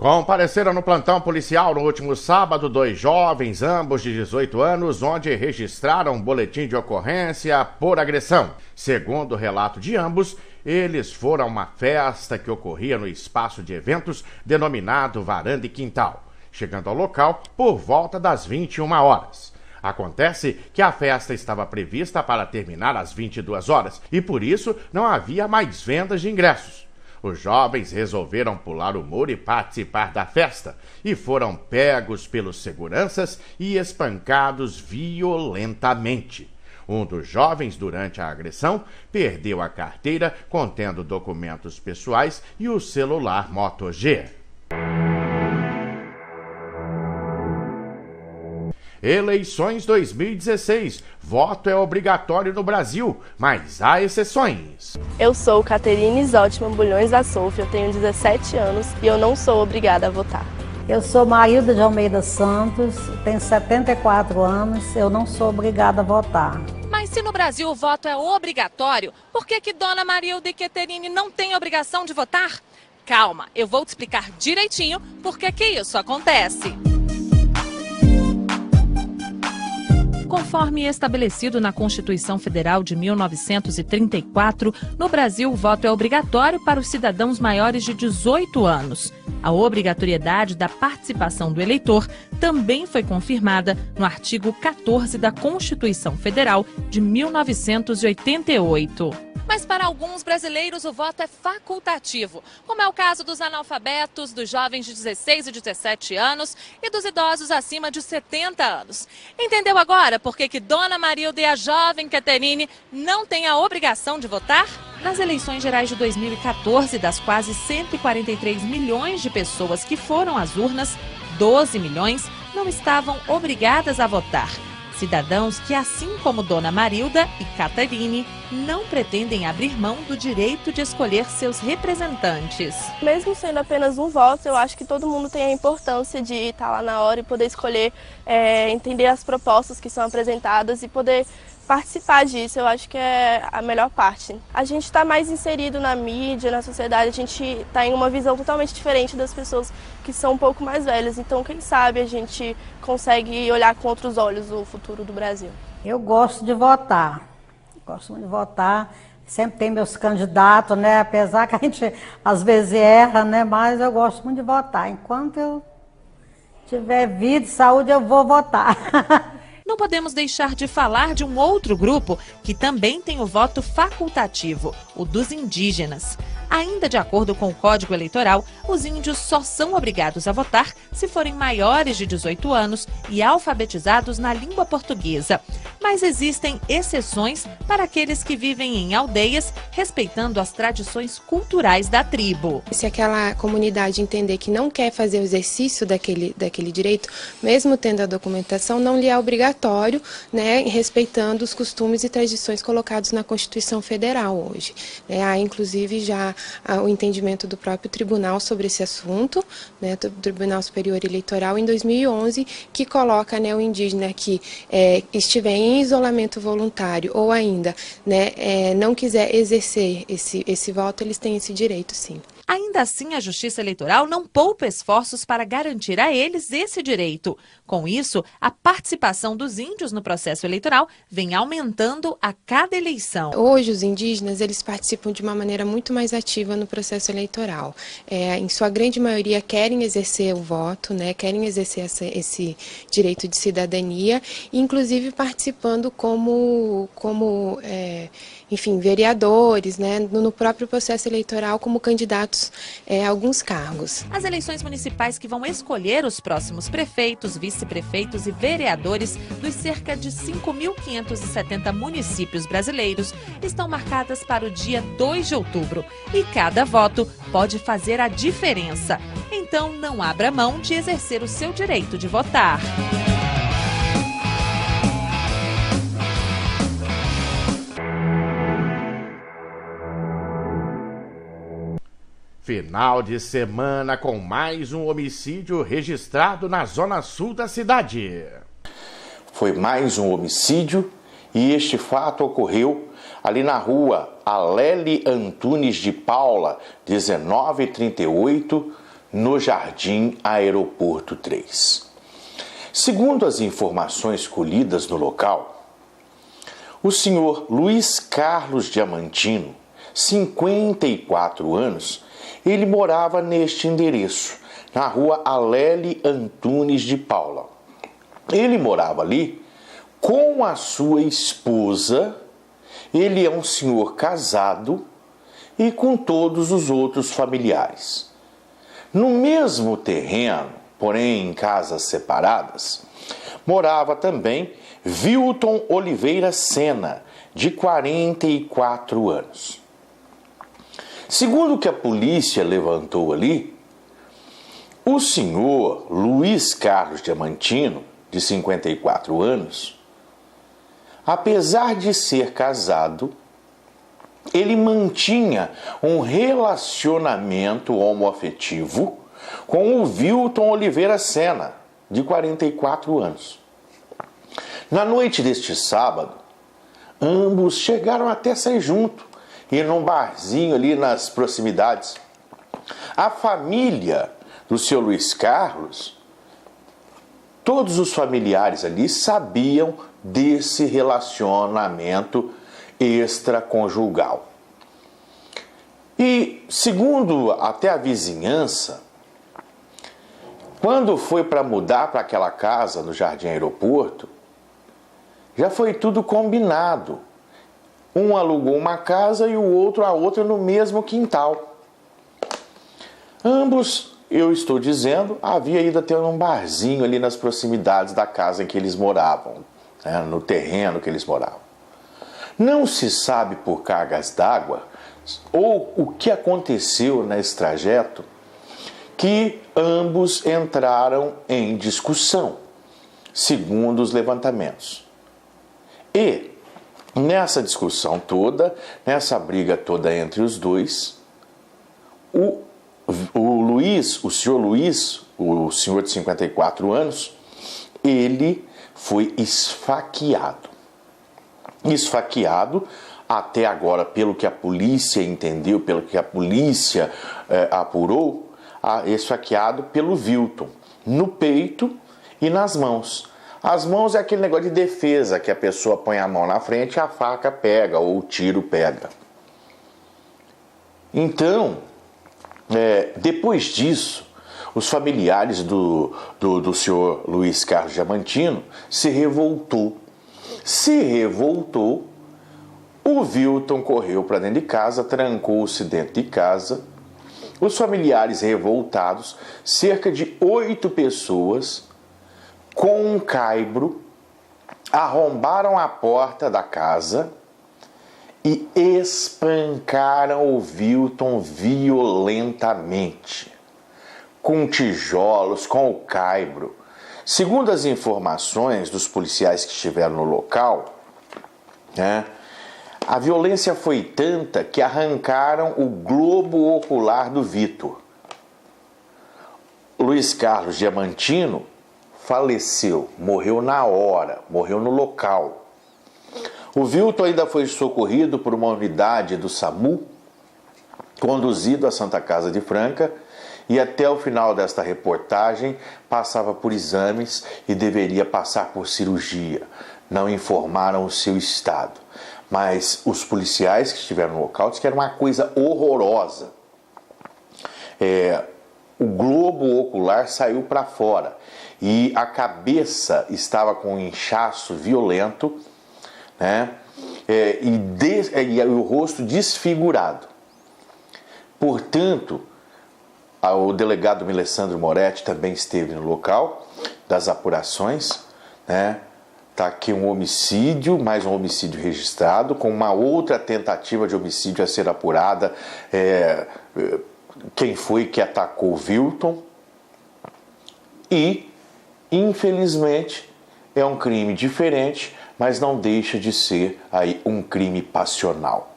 Compareceram no plantão policial no último sábado 2 jovens, ambos de 18 anos, onde registraram um boletim de ocorrência por agressão. Segundo o relato de ambos, eles foram a uma festa que ocorria no espaço de eventos denominado Varanda e Quintal, chegando ao local por volta das 21 horas. Acontece que a festa estava prevista para terminar às 22 horas e por isso não havia mais vendas de ingressos. Os jovens resolveram pular o muro e participar da festa e foram pegos pelos seguranças e espancados violentamente. Um dos jovens, durante a agressão, perdeu a carteira contendo documentos pessoais e o celular Moto G. Eleições 2016. Voto é obrigatório no Brasil, mas há exceções. Eu sou Caterine Zótima Bulhões da Soufa, eu tenho 17 anos e eu não sou obrigada a votar. Eu sou Marilda de Almeida Santos, tenho 74 anos, eu não sou obrigada a votar. Mas se no Brasil o voto é obrigatório, por que Dona Marilda e Caterine não têm obrigação de votar? Calma, eu vou te explicar direitinho por que isso acontece. Conforme estabelecido na Constituição Federal de 1934, no Brasil o voto é obrigatório para os cidadãos maiores de 18 anos. A obrigatoriedade da participação do eleitor também foi confirmada no artigo 14 da Constituição Federal de 1988. Mas para alguns brasileiros o voto é facultativo, como é o caso dos analfabetos, dos jovens de 16 e 17 anos e dos idosos acima de 70 anos. Entendeu agora por que Dona Marilda e a jovem Caterine não têm a obrigação de votar? Nas eleições gerais de 2014, das quase 143 milhões de pessoas que foram às urnas, 12 milhões não estavam obrigadas a votar. Cidadãos que, assim como Dona Marilda e Caterine, não pretendem abrir mão do direito de escolher seus representantes. Mesmo sendo apenas um voto, eu acho que todo mundo tem a importância de estar lá na hora e poder escolher, entender as propostas que são apresentadas e poder participar disso. Eu acho que é a melhor parte. A gente está mais inserido na mídia, na sociedade, a gente está em uma visão totalmente diferente das pessoas que são um pouco mais velhas. Então, quem sabe a gente consegue olhar com outros olhos o futuro do Brasil. Eu gosto de votar, gosto muito de votar. Sempre tem meus candidatos, né? Apesar que a gente às vezes erra, né? Mas eu gosto muito de votar. Enquanto eu tiver vida e saúde, eu vou votar. Não podemos deixar de falar de um outro grupo que também tem o voto facultativo, o dos indígenas. Ainda de acordo com o Código Eleitoral, os índios só são obrigados a votar se forem maiores de 18 anos e alfabetizados na língua portuguesa. Mas existem exceções para aqueles que vivem em aldeias, respeitando as tradições culturais da tribo. Se aquela comunidade entender que não quer fazer o exercício daquele direito, mesmo tendo a documentação, não lhe é obrigatório, né, respeitando os costumes e tradições colocados na Constituição Federal hoje. Há inclusive já o entendimento do próprio tribunal sobre esse assunto, né, do Tribunal Superior Eleitoral, em 2011, que coloca, né, o indígena que estiver em isolamento voluntário ou ainda, né, não quiser exercer esse voto, eles têm esse direito, sim. Ainda assim, a Justiça Eleitoral não poupa esforços para garantir a eles esse direito. Com isso, a participação dos índios no processo eleitoral vem aumentando a cada eleição. Hoje, os indígenas, eles participam de uma maneira muito mais ativa no processo eleitoral. Em sua grande maioria, querem exercer o voto, né, querem exercer esse direito de cidadania, inclusive participando enfim, vereadores, né, no próprio processo eleitoral como candidatos a alguns cargos. As eleições municipais que vão escolher os próximos prefeitos, vice-prefeitos e vereadores dos cerca de 5.570 municípios brasileiros estão marcadas para o dia 2 de outubro e cada voto pode fazer a diferença. Então não abra mão de exercer o seu direito de votar. Final de semana com mais um homicídio registrado na zona sul da cidade. Foi mais um homicídio e este fato ocorreu ali na rua Aleli Antunes de Paula, 1938, no Jardim Aeroporto 3. Segundo as informações colhidas no local, o senhor Luiz Carlos Diamantino, 54 anos, ele morava neste endereço, na rua Alele Antunes de Paula. Ele morava ali com a sua esposa, ele é um senhor casado e com todos os outros familiares. No mesmo terreno, porém em casas separadas, morava também Vilton Oliveira Sena, de 44 anos. Segundo o que a polícia levantou ali, o senhor Luiz Carlos Diamantino, de 54 anos, apesar de ser casado, ele mantinha um relacionamento homoafetivo com o Vilton Oliveira Sena, de 44 anos. Na noite deste sábado, ambos chegaram até sair junto, ir num barzinho ali nas proximidades. A família do seu Luiz Carlos, todos os familiares ali sabiam desse relacionamento extraconjugal. E, segundo até a vizinhança, quando foi para mudar para aquela casa no Jardim Aeroporto, já foi tudo combinado. Um alugou uma casa e o outro a outra no mesmo quintal. Ambos, eu estou dizendo, havia ido até um barzinho ali nas proximidades da casa em que eles moravam, né, no terreno que eles moravam. Não se sabe por cargas d'água ou o que aconteceu nesse trajeto que ambos entraram em discussão, segundo os levantamentos. E nessa discussão toda, nessa briga toda entre os dois, o senhor de 54 anos, ele foi esfaqueado. Esfaqueado, até agora, pelo que a polícia entendeu, pelo que a polícia apurou, esfaqueado pelo Vilton, no peito e nas mãos. As mãos é aquele negócio de defesa, que a pessoa põe a mão na frente e a faca pega, ou o tiro pega. Então, depois disso, os familiares do senhor Luiz Carlos Diamantino se revoltou. O Vilton correu para dentro de casa, trancou-se dentro de casa. Os familiares revoltados, cerca de 8 pessoas, com um caibro, arrombaram a porta da casa e espancaram o Vilton violentamente, com tijolos, com o caibro. Segundo as informações dos policiais que estiveram no local, né, a violência foi tanta que arrancaram o globo ocular do Vitor. Luiz Carlos Diamantino faleceu, morreu na hora, morreu no local. O Vilton ainda foi socorrido por uma unidade do SAMU, conduzido à Santa Casa de Franca, e até o final desta reportagem passava por exames e deveria passar por cirurgia. Não informaram o seu estado, mas os policiais que estiveram no local disseram que era uma coisa horrorosa. O globo ocular saiu para fora e a cabeça estava com um inchaço violento, né? E o rosto desfigurado. Portanto, o delegado Melessandro Moretti também esteve no local das apurações, né? Está aqui um homicídio, mais um homicídio registrado, com uma outra tentativa de homicídio a ser apurada. Quem foi que atacou o Vilton? E, infelizmente, é um crime diferente, mas não deixa de ser aí um crime passional.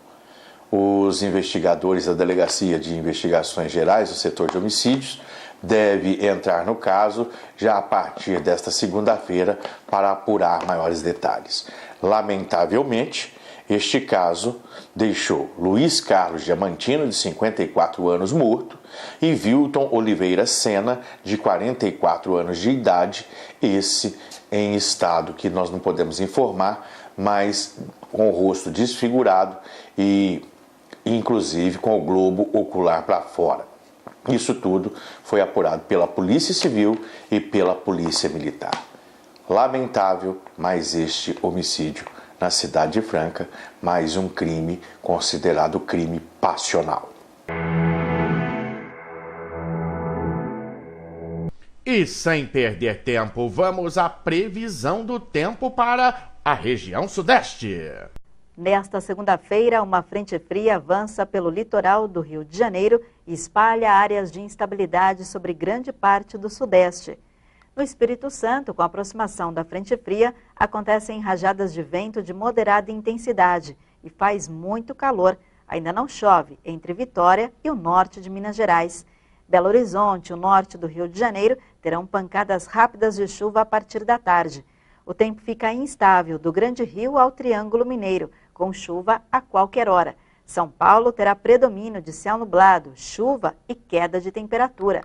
Os investigadores da Delegacia de Investigações Gerais do setor de homicídios devem entrar no caso já a partir desta segunda-feira para apurar maiores detalhes. Lamentavelmente, Este caso deixou Luiz Carlos Diamantino, de 54 anos, morto, e Vilton Oliveira Sena, de 44 anos de idade, esse em estado que nós não podemos informar, mas com o rosto desfigurado e inclusive com o globo ocular para fora. Isso tudo foi apurado pela Polícia Civil e pela Polícia Militar. Lamentável, mas este homicídio na cidade de Franca, mais um crime considerado crime passional. E sem perder tempo, vamos à previsão do tempo para a região sudeste. Nesta segunda-feira, uma frente fria avança pelo litoral do Rio de Janeiro e espalha áreas de instabilidade sobre grande parte do sudeste. No Espírito Santo, com a aproximação da frente fria, acontecem rajadas de vento de moderada intensidade e faz muito calor. Ainda não chove entre Vitória e o norte de Minas Gerais. Belo Horizonte e o norte do Rio de Janeiro terão pancadas rápidas de chuva a partir da tarde. O tempo fica instável do Grande Rio ao Triângulo Mineiro, com chuva a qualquer hora. São Paulo terá predomínio de céu nublado, chuva e queda de temperatura.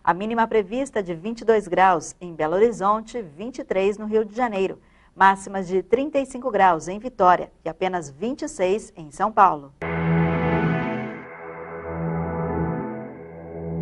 A mínima prevista de 22 graus em Belo Horizonte, 23 no Rio de Janeiro. Máximas de 35 graus em Vitória e apenas 26 em São Paulo.